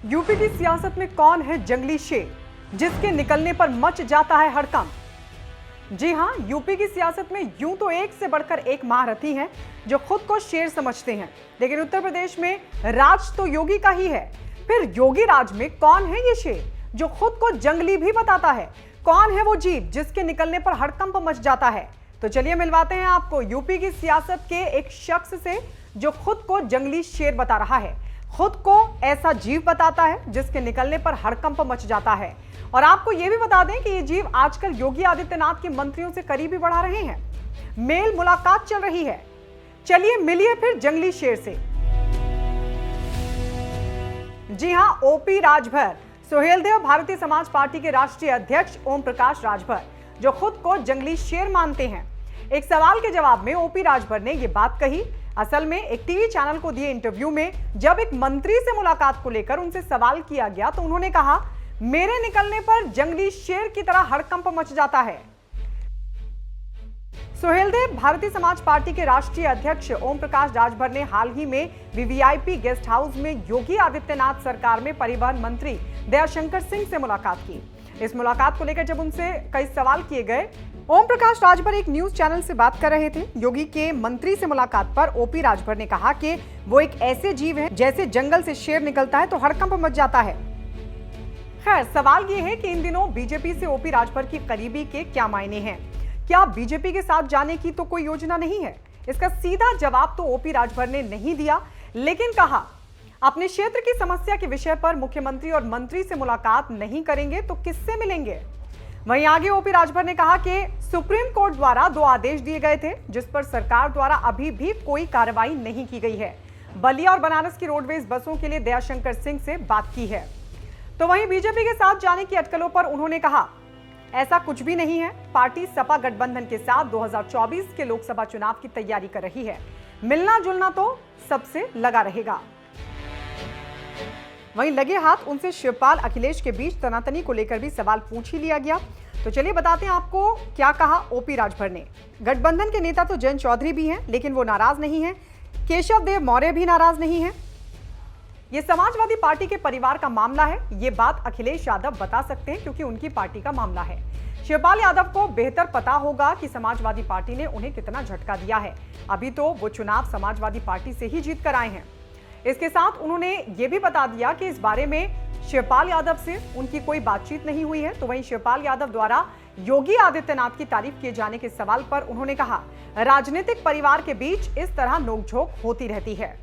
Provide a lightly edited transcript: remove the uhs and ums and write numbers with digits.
UP की सियासत में कौन है जंगली शेर जिसके निकलने पर मच जाता है हड़कंप? जी हां, यूपी की सियासत में यूं तो एक से बढ़कर एक महारथी हैं जो खुद को शेर समझते हैं, लेकिन उत्तर प्रदेश में राज तो योगी का ही है। फिर योगी राज में कौन है ये शेर जो खुद को जंगली भी बताता है? कौन है वो जीव जिसके निकलने पर हड़कंप मच जाता है? तो चलिए मिलवाते हैं आपको यूपी की सियासत के एक शख्स से जो खुद को जंगली शेर बता रहा है, खुद को ऐसा जीव बताता है जिसके निकलने पर हड़कंप मच जाता है। और आपको यह भी बता दें कि ये जीव आजकल योगी आदित्यनाथ के मंत्रियों से करीबी बढ़ा रहे हैं। मेल मुलाकात चल रही है। चलिए मिलिए फिर जंगली शेर से। जी हां, ओपी राजभर, सुहेलदेव भारतीय समाज पार्टी के राष्ट्रीय अध्यक्ष ओम प्रकाश राजभर, जो खुद को जंगली शेर मानते हैं। एक सवाल के जवाब में ओपी राजभर ने यह बात कही। असल में एक टीवी चैनल को दिए इंटरव्यू में जब एक मंत्री से मुलाकात को लेकर उनसे सवाल किया गया तो उन्होंने कहा, मेरे निकलने पर जंगली शेर की तरह हड़कंप मच जाता है। सुहेलदेव भारतीय समाज पार्टी के राष्ट्रीय अध्यक्ष ओम प्रकाश राजभर ने हाल ही में वीवीआईपी गेस्ट हाउस में योगी आदित्यनाथ सरकार में परिवहन मंत्री दयाशंकर सिंह से मुलाकात की। इस मुलाकात को लेकर जब उनसे कई सवाल किए गए, ओम प्रकाश राजभर एक न्यूज चैनल से बात कर रहे थे। योगी के मंत्री से मुलाकात पर ओपी राजभर ने कहा कि वो एक ऐसे जीव है जैसे जंगल से शेर निकलता है तो हड़कंप मच जाता है। खैर, सवाल ये है कि इन दिनों बीजेपी से ओपी राजभर की करीबी के क्या मायने हैं? क्या बीजेपी के साथ जाने की तो कोई योजना नहीं है? इसका सीधा जवाब तो ओपी राजभर ने नहीं दिया, लेकिन कहा अपने क्षेत्र की समस्या के विषय पर मुख्यमंत्री और मंत्री से मुलाकात नहीं करेंगे तो किससे मिलेंगे? वहीं आगे ओपी राजभर ने कहा कि सुप्रीम कोर्ट द्वारा 2 आदेश दिए गए थे जिस पर सरकार द्वारा अभी भी कोई कार्रवाई नहीं की गई है। बलिया और बनारस की रोडवेज बसों के लिए दयाशंकर सिंह से बात की है। तो वहीं बीजेपी के साथ जाने की अटकलों पर उन्होंने कहा, ऐसा कुछ भी नहीं है। पार्टी सपा गठबंधन के साथ 2024 के लोकसभा चुनाव की तैयारी कर रही है। मिलना जुलना तो सबसे लगा रहेगा। वहीं लगे हाथ उनसे शिवपाल अखिलेश के बीच तनातनी को लेकर भी सवाल पूछ ही लिया गया। तो चलिए बताते हैं आपको क्या कहा ओपी राजभर ने। गठबंधन के नेता तो जयंत चौधरी भी हैं, लेकिन वो नाराज नहीं है। केशव देव मौर्य भी नाराज नहीं है। ये समाजवादी पार्टी के परिवार का मामला है। ये बात अखिलेश यादव बता सकते हैं क्योंकि उनकी पार्टी का मामला है। शिवपाल यादव को बेहतर पता होगा कि समाजवादी पार्टी ने उन्हें कितना झटका दिया है। अभी तो वो चुनाव समाजवादी पार्टी से ही जीत कर आए हैं। इसके साथ उन्होंने ये भी बता दिया कि इस बारे में शिवपाल यादव से उनकी कोई बातचीत नहीं हुई है। तो वहीं शिवपाल यादव द्वारा योगी आदित्यनाथ की तारीफ किए जाने के सवाल पर उन्होंने कहा, राजनीतिक परिवार के बीच इस तरह नोकझोंक होती रहती है।